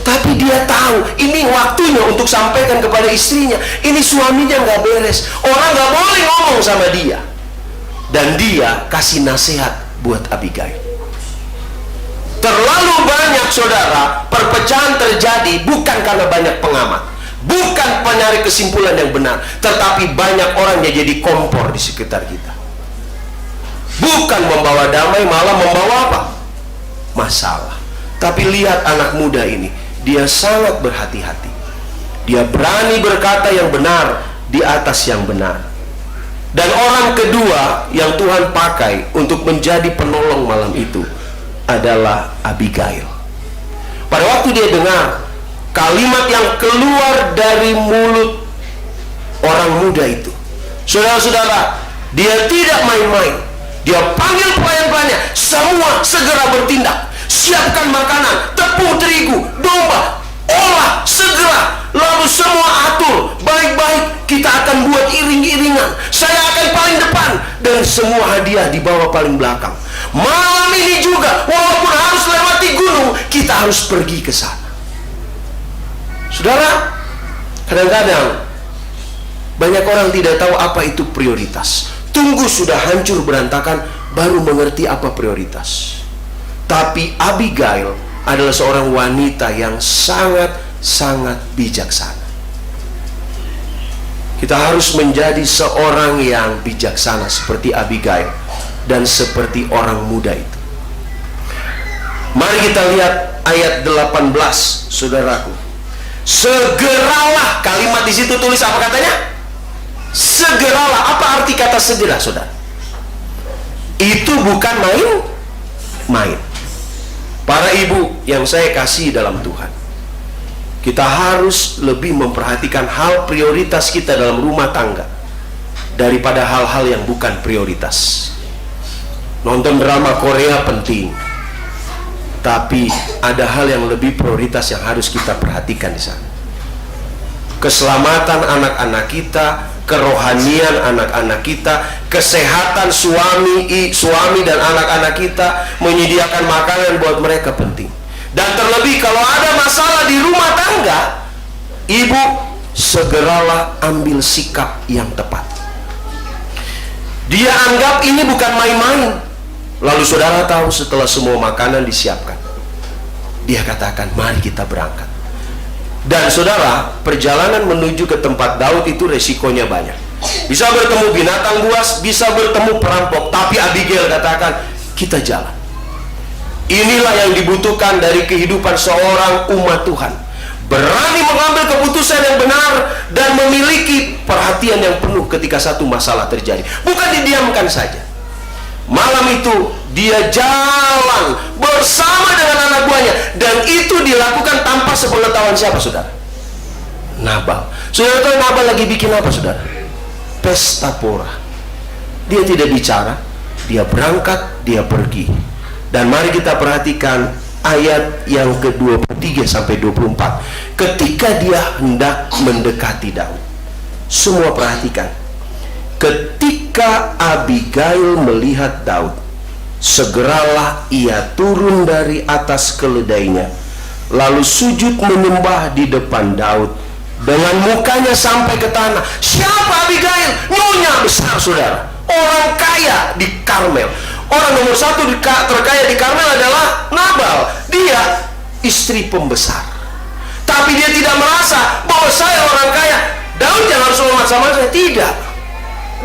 Tapi dia tahu ini waktunya untuk sampaikan kepada istrinya, ini suaminya nggak beres, orang nggak boleh ngomong sama dia. Dan dia kasih nasihat buat Abigail. Terlalu banyak, saudara, perpecahan terjadi bukan karena banyak pengamat, bukan penarik kesimpulan yang benar, tetapi banyak orang yang jadi kompor di sekitar kita. Bukan membawa damai, malah membawa apa? Masalah. Tapi lihat anak muda ini, dia sangat berhati-hati. Dia berani berkata yang benar di atas yang benar. Dan orang kedua yang Tuhan pakai untuk menjadi penolong malam itu adalah Abigail. Pada waktu dia dengar kalimat yang keluar dari mulut orang muda itu, saudara-saudara, dia tidak main-main. Dia panggil pelayan-pelayannya, semua segera bertindak. Siapkan makanan, tepung terigu, domba, olah segera. Lalu semua atur baik-baik. Kita akan buat iring-iringan. Saya akan paling depan, dan semua hadiah dibawa paling belakang. Malam ini juga, walaupun harus lewati gunung, kita harus pergi ke sana. Saudara, kadang-kadang banyak orang tidak tahu apa itu prioritas. Tunggu sudah hancur berantakan baru mengerti apa prioritas. Tapi Abigail adalah seorang wanita yang sangat-sangat bijaksana. Kita harus menjadi seorang yang bijaksana seperti Abigail dan seperti orang muda itu. Mari kita lihat ayat 18, saudaraku. Segeralah, kalimat di situ tulis apa katanya? Segeralah. Apa arti kata segera, saudara? Itu bukan main-main. Para ibu yang saya kasih dalam Tuhan, kita harus lebih memperhatikan hal prioritas kita dalam rumah tangga daripada hal-hal yang bukan prioritas. Nonton drama Korea penting, tapi ada hal yang lebih prioritas yang harus kita perhatikan di sana. Keselamatan anak-anak kita, kerohanian anak-anak kita, kesehatan suami dan anak-anak kita, menyediakan makanan buat mereka penting. Dan terlebih kalau ada masalah di rumah tangga, ibu segeralah ambil sikap yang tepat. Dia anggap ini bukan main-main. Lalu saudara tahu setelah semua makanan disiapkan, dia katakan, mari kita berangkat. Dan saudara, perjalanan menuju ke tempat Daud itu resikonya banyak. Bisa bertemu binatang buas, bisa bertemu perampok. Tapi Abigail katakan, kita jalan. Inilah yang dibutuhkan dari kehidupan seorang umat Tuhan. Berani mengambil keputusan yang benar dan memiliki perhatian yang penuh ketika satu masalah terjadi. Bukan didiamkan saja. Malam itu dia jalan bersama dengan anak buahnya, dan itu dilakukan tanpa sepengetahuan siapa, saudara? Nabal. Saudara tahu Nabal lagi bikin apa, saudara? Pesta pora. Dia tidak bicara, dia berangkat, dia pergi. Dan mari kita perhatikan ayat yang ke-23 sampai 24. Ketika dia hendak mendekati Daud, semua perhatikan. Ketika Abigail melihat Daud, Segeralah ia turun dari atas keledainya, lalu sujud menyembah di depan Daud dengan mukanya sampai ke tanah. Siapa Abigail? Nyonya besar, saudara, orang kaya di Karmel. Orang nomor satu terkaya di Karmel adalah Nabal. Dia istri pembesar, tapi dia tidak merasa bahwa saya orang kaya, Daud yang harus hormat sama saya. Tidak.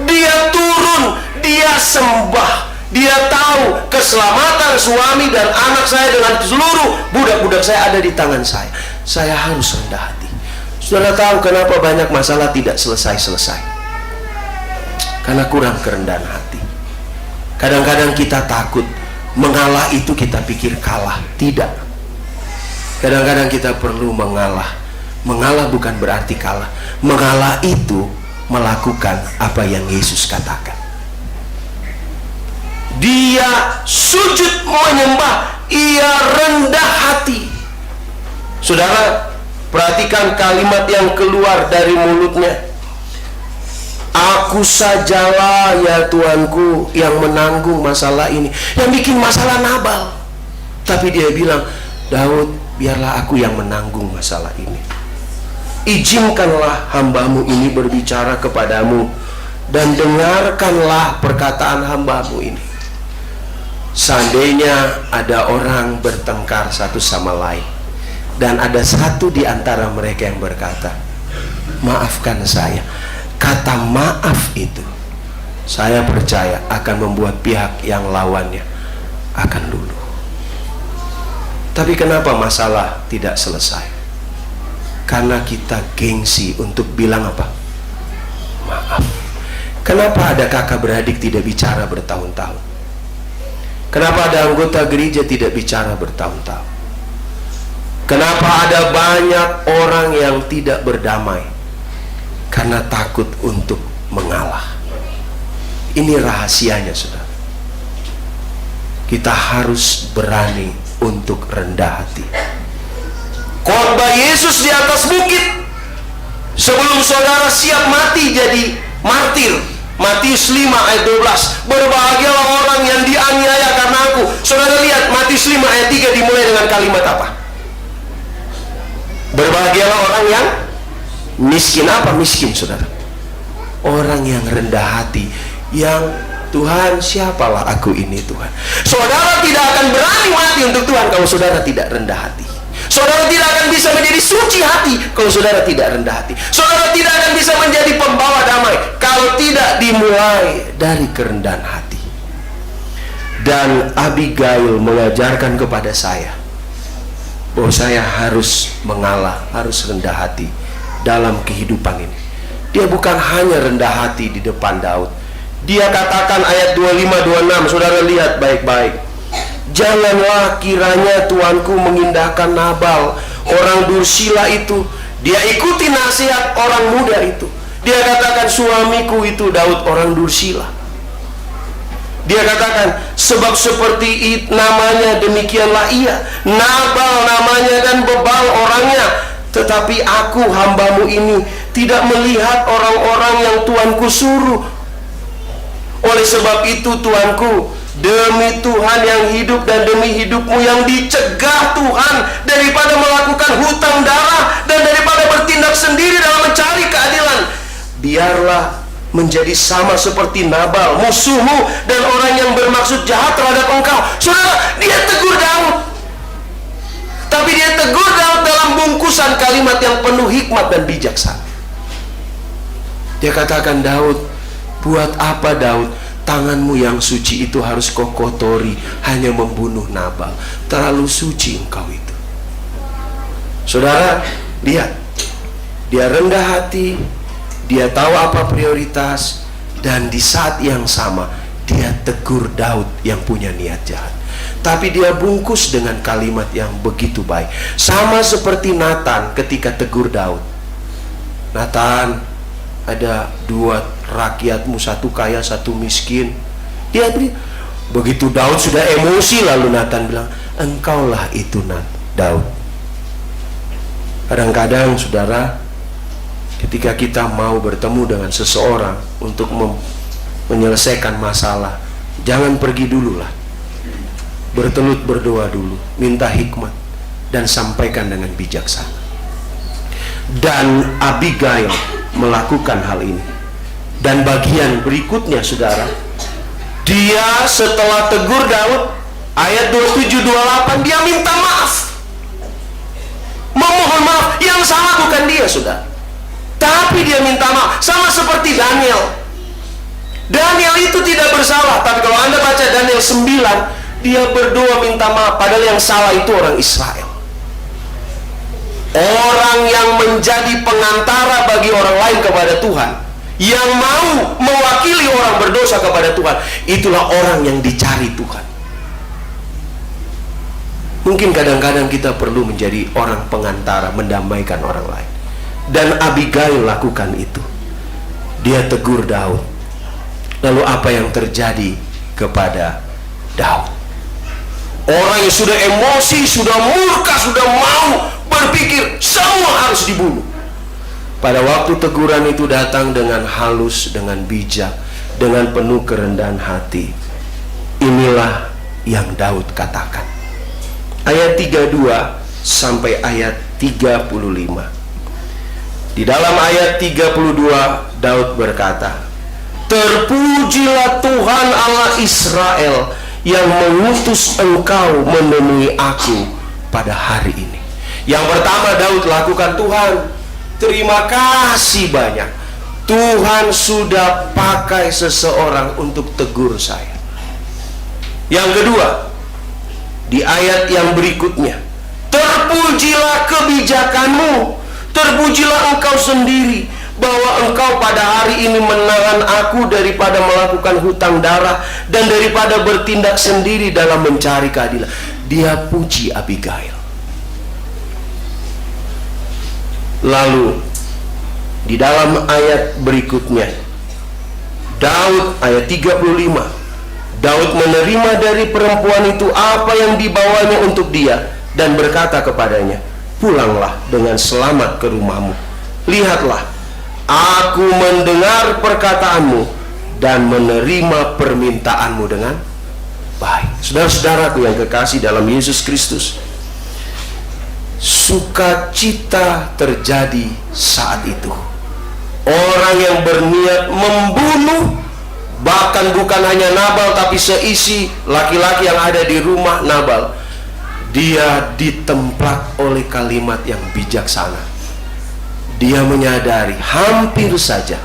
Dia turun, dia sembah. Dia tahu keselamatan suami dan anak saya dengan seluruh budak-budak saya ada di tangan saya. Saya harus rendah hati. Saudara tahu kenapa banyak masalah tidak selesai-selesai? Karena kurang kerendahan hati. Kadang-kadang kita takut mengalah, itu kita pikir kalah. Tidak. Kadang-kadang kita perlu mengalah. Mengalah bukan berarti kalah. Mengalah itu melakukan apa yang Yesus katakan. Dia sujud menyembah, ia rendah hati. Saudara, perhatikan kalimat yang keluar dari mulutnya. Aku sajalah ya Tuanku yang menanggung masalah ini. Yang bikin masalah Nabal. Tapi dia bilang, Daud, biarlah aku yang menanggung masalah ini. Izinkanlah hambamu ini berbicara kepadamu, dan dengarkanlah perkataan hambamu ini. Seandainya ada orang bertengkar satu sama lain, dan ada satu di antara mereka yang berkata, maafkan saya. Kata maaf itu, saya percaya akan membuat pihak yang lawannya akan luluh. Tapi kenapa masalah tidak selesai? Karena kita gengsi untuk bilang apa? Maaf. Kenapa ada kakak beradik tidak bicara bertahun-tahun? Kenapa ada anggota gereja tidak bicara bertahun-tahun? Kenapa ada banyak orang yang tidak berdamai? Karena takut untuk mengalah. Ini rahasianya, saudara. Kita harus berani untuk rendah hati. Khotbah Yesus di atas bukit sebelum saudara siap mati jadi martir. Matius 5 ayat 12. Berbahagialah orang yang dianiaya karena aku. Saudara lihat Matius 5 ayat 3 dimulai dengan kalimat apa? Berbahagialah orang yang miskin. Apa miskin, saudara? Orang yang rendah hati, yang Tuhan, siapalah aku ini Tuhan. Saudara tidak akan berani mati untuk Tuhan kalau saudara tidak rendah hati. Saudara tidak akan bisa menjadi suci hati kalau saudara tidak rendah hati. Saudara tidak akan bisa menjadi pembawa damai kalau tidak dimulai dari kerendahan hati. Dan Abigail mengajarkan kepada saya bahwa saya harus mengalah, harus rendah hati dalam kehidupan ini. Dia bukan hanya rendah hati di depan Daud. Dia katakan ayat 25-26, saudara lihat baik-baik. Janganlah kiranya Tuanku mengindahkan Nabal, orang dursila itu. Dia ikuti nasihat orang muda itu. Dia katakan, suamiku itu Daud orang dursila. Dia katakan, sebab seperti namanya demikianlah ia. Nabal namanya dan bebal orangnya. Tetapi aku hambamu ini tidak melihat orang-orang yang Tuanku suruh. Oleh sebab itu Tuanku, demi Tuhan yang hidup dan demi hidupmu yang dicegah Tuhan daripada melakukan hutang darah dan daripada bertindak sendiri dalam mencari keadilan, biarlah menjadi sama seperti Nabal musuhmu dan orang yang bermaksud jahat terhadap engkau. Saudara, dia tegur Daud, tapi dia tegur Daud dalam bungkusan kalimat yang penuh hikmat dan bijaksana. Dia katakan, Daud, buat apa Daud tanganmu yang suci itu harus kau kotori hanya membunuh Nabal? Terlalu suci engkau itu. Saudara, lihat, dia rendah hati, dia tahu apa prioritas, dan di saat yang sama dia tegur Daud yang punya niat jahat. Tapi dia bungkus dengan kalimat yang begitu baik. Sama seperti Nathan ketika tegur Daud. Nathan, ada dua rakyatmu, satu kaya satu miskin. Dia begitu Daud sudah emosi, lalu Nathan bilang, engkaulah itu Daud. Kadang-kadang saudara, ketika kita mau bertemu dengan seseorang untuk menyelesaikan masalah, jangan pergi dulu lah. bertelut berdoa dulu, minta hikmat, dan sampaikan dengan bijaksana. Dan Abigail melakukan hal ini. Dan bagian berikutnya, saudara, dia setelah tegur Daud, ayat 27-28, dia minta maaf, memohon maaf. Yang salah bukan dia, saudara, tapi dia minta maaf. Sama seperti Daniel. Daniel itu tidak bersalah, tapi kalau Anda baca Daniel 9, dia berdoa minta maaf, padahal yang salah itu orang Israel. Orang yang menjadi pengantara bagi orang lain kepada Tuhan, yang mau mewakili orang berdosa kepada Tuhan, itulah orang yang dicari Tuhan. Mungkin kadang-kadang kita perlu menjadi orang pengantara, mendamaikan orang lain. Dan Abigail lakukan itu. Dia tegur Daud. Lalu apa yang terjadi kepada Daud? Orang yang sudah emosi, sudah murka, sudah mau berpikir semua harus dibunuh. Pada waktu teguran itu datang dengan halus, dengan bijak, dengan penuh kerendahan hati. Inilah yang Daud katakan. Ayat 32 sampai ayat 35. Di dalam ayat 32 Daud berkata, "Terpujilah Tuhan Allah Israel yang mengutus engkau menemui aku pada hari ini." Yang pertama Daud lakukan, Tuhan, terima kasih banyak. Tuhan sudah pakai seseorang untuk tegur saya. Yang kedua, di ayat yang berikutnya, terpujilah kebijakanmu, terpujilah engkau sendiri, bahwa engkau pada hari ini menahan aku daripada melakukan hutang darah dan daripada bertindak sendiri dalam mencari keadilan. Dia puji Abigail. Lalu di dalam ayat berikutnya, Daud, ayat 35, Daud menerima dari perempuan itu apa yang dibawanya untuk dia dan berkata kepadanya, "Pulanglah dengan selamat ke rumahmu. Lihatlah, aku mendengar perkataanmu dan menerima permintaanmu dengan baik." Saudara-saudaraku yang kekasih dalam Yesus Kristus, sukacita terjadi saat itu. Orang yang berniat membunuh, bahkan bukan hanya Nabal tapi seisi laki-laki yang ada di rumah Nabal, dia ditemplak oleh kalimat yang bijaksana. Dia menyadari hampir saja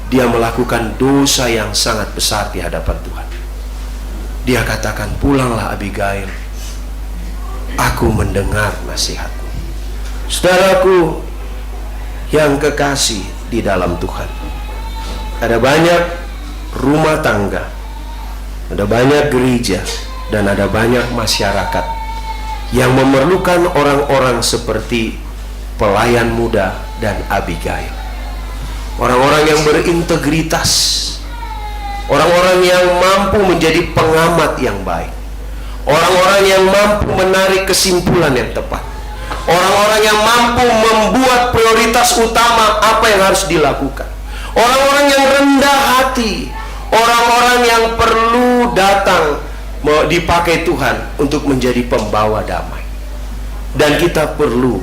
dia melakukan dosa yang sangat besar di hadapan Tuhan. Dia katakan, "Pulanglah Abigail, aku mendengar nasihatmu." Saudaraku yang kekasih di dalam Tuhan, ada banyak rumah tangga, ada banyak gereja, dan ada banyak masyarakat yang memerlukan orang-orang seperti pelayan muda dan Abigail. Orang-orang yang berintegritas, orang-orang yang mampu menjadi pengamat yang baik, orang-orang yang mampu menarik kesimpulan yang tepat, orang-orang yang mampu membuat prioritas utama apa yang harus dilakukan, orang-orang yang rendah hati, orang-orang yang perlu datang dipakai Tuhan untuk menjadi pembawa damai. Dan kita perlu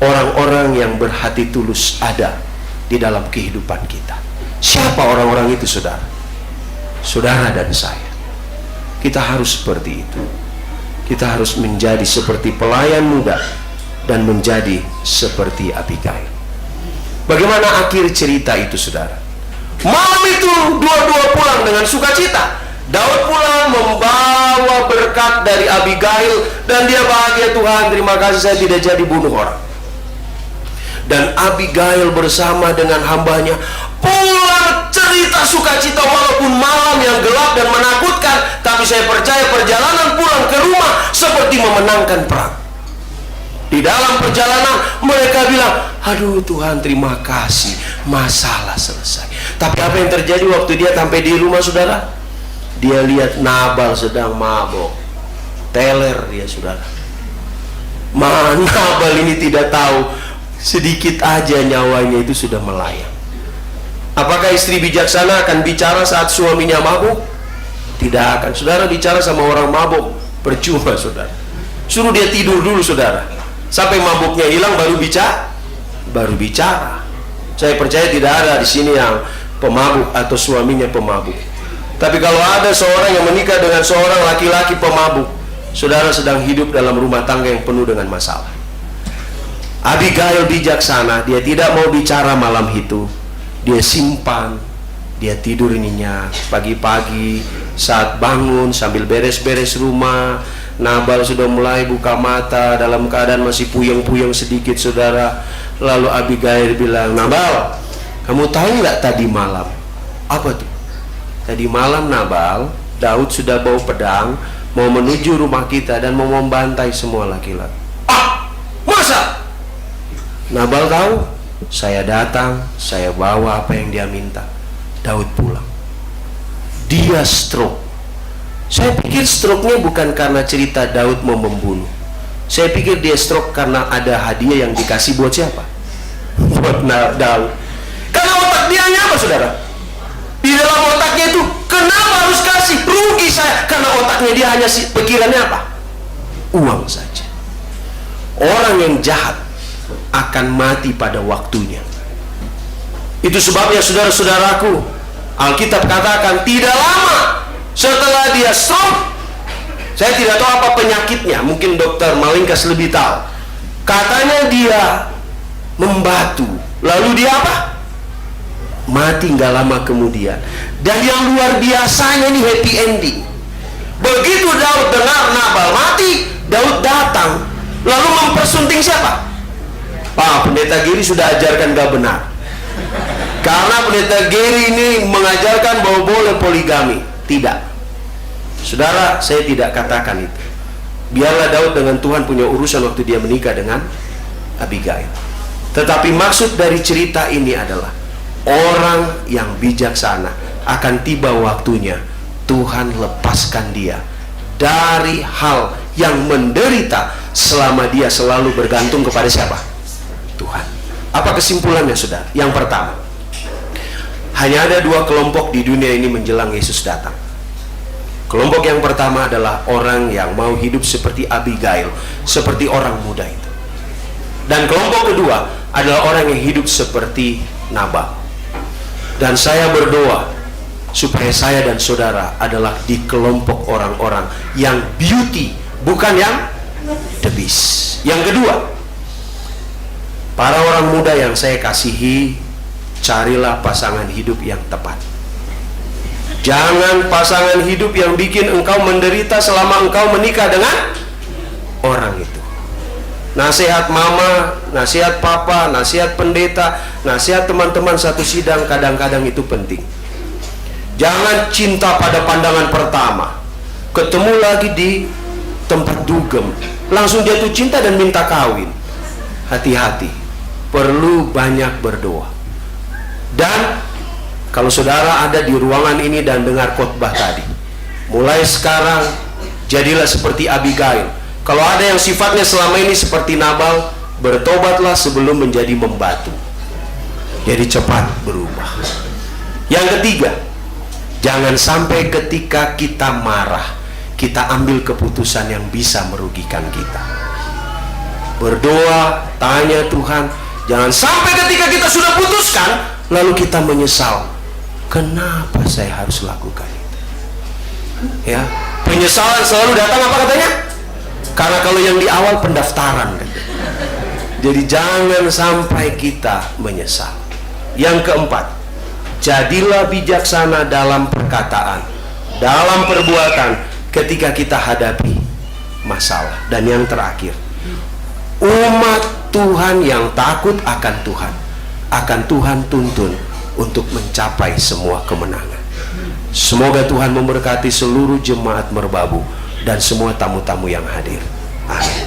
orang-orang yang berhati tulus ada di dalam kehidupan kita. Siapa orang-orang itu, saudara? Saudara dan saya. Kita harus seperti itu. Kita harus menjadi seperti pelayan muda dan menjadi seperti Abigail. Bagaimana akhir cerita itu, saudara? Malam itu dua-dua pulang dengan sukacita. Daud pulang membawa berkat dari Abigail dan dia bahagia, "Tuhan, terima kasih saya tidak jadi bunuh orang." Dan Abigail bersama dengan hambanya pulang cerita sukacita, walaupun malam yang gelap dan menakutkan, tapi saya percaya perjalanan pulang ke rumah seperti memenangkan perang. Di dalam perjalanan mereka bilang, "Aduh Tuhan, terima kasih, masalah selesai." Tapi apa yang terjadi waktu dia sampai di rumah, saudara? Dia lihat Nabal sedang mabok. Teler dia, saudara. Nabal ini tidak tahu, sedikit aja nyawanya itu sudah melayang. Apakah istri bijaksana akan bicara saat suaminya mabuk? Tidak akan. Saudara bicara sama orang mabuk, Percuma saudara. Suruh dia tidur dulu saudara, sampai mabuknya hilang baru bicara. Saya percaya tidak ada di sini yang pemabuk atau suaminya pemabuk. Tapi kalau ada seorang yang menikah dengan seorang laki-laki pemabuk, saudara sedang hidup dalam rumah tangga yang penuh dengan masalah. Abigail bijaksana, dia tidak mau bicara malam itu. Dia simpan, dia tidur nyenyak. Pagi-pagi saat bangun sambil beres-beres rumah, Nabal sudah mulai buka mata dalam keadaan masih puyeng-puyeng sedikit saudara. Lalu Abigail bilang, Nabal, kamu tahu nggak tadi malam? Apa tuh? Tadi malam Nabal, Daud sudah bawa pedang mau menuju rumah kita dan mau membantai semua laki-laki. Ah, masa? Nabal tahu, saya datang, saya bawa apa yang dia minta. Daud pulang. Dia stroke. Saya pikir stroke-nya bukan karena cerita Daud mau membunuh. Saya pikir dia stroke karena ada hadiah yang dikasih buat siapa? Buat Daud. Karena otak dia hanya apa saudara? Di dalam otaknya itu, kenapa harus kasih? Rugi saya. Karena otaknya dia hanya pikirannya apa? Uang saja. Orang yang jahat akan mati pada waktunya. Itu sebabnya saudara-saudaraku, Alkitab katakan tidak lama setelah dia stroke, saya tidak tahu apa penyakitnya, mungkin dokter Malingkas lebih tahu. Katanya dia membatu, lalu dia apa? Mati nggak lama kemudian. Dan yang luar biasanya ini happy ending. Begitu Daud dengar Nabal mati, Daud datang lalu mempersunting siapa? Pendeta Giri sudah ajarkan gak benar. Karena pendeta Giri ini mengajarkan bahwa boleh poligami. Tidak. Saudara, saya tidak katakan itu. Biarlah Daud dengan Tuhan punya urusan waktu dia menikah dengan Abigail. Tetapi maksud dari cerita ini adalah orang yang bijaksana akan tiba waktunya Tuhan lepaskan dia dari hal yang menderita selama dia selalu bergantung kepada siapa? Tuhan. Apa kesimpulannya saudara? Yang pertama, hanya ada dua kelompok di dunia ini menjelang Yesus datang. Kelompok yang pertama adalah orang yang mau hidup seperti Abigail, seperti orang muda itu. Dan kelompok kedua adalah orang yang hidup seperti Nabal. Dan saya berdoa supaya saya dan saudara adalah di kelompok orang-orang yang beauty, bukan yang the beast. Yang kedua, para orang muda yang saya kasihi, carilah pasangan hidup yang tepat. Jangan pasangan hidup yang bikin engkau menderita selama engkau menikah dengan orang itu. Nasihat mama, nasihat papa, nasihat pendeta, nasihat teman-teman satu sidang kadang-kadang itu penting. Jangan cinta pada pandangan pertama, ketemu lagi di tempat dugem, langsung jatuh cinta dan minta kawin. Hati-hati, perlu banyak berdoa. Dan kalau saudara ada di ruangan ini dan dengar khotbah tadi, mulai sekarang jadilah seperti Abigail. Kalau ada yang sifatnya selama ini seperti Nabal, bertobatlah sebelum menjadi membatu. Jadi cepat berubah. Yang ketiga, jangan sampai ketika kita marah, kita ambil keputusan yang bisa merugikan kita. Berdoa, tanya Tuhan. Jangan sampai ketika kita sudah putuskan, lalu kita menyesal. Kenapa saya harus lakukan itu? Ya, penyesalan selalu datang apa katanya? Karena kalau yang di awal pendaftaran. Jadi jangan sampai kita menyesal. Yang keempat, jadilah bijaksana dalam perkataan, dalam perbuatan ketika kita hadapi masalah. Dan yang terakhir, umat Tuhan yang takut akan Tuhan tuntun untuk mencapai semua kemenangan. Semoga Tuhan memberkati seluruh jemaat Merbabu dan semua tamu-tamu yang hadir. Amin.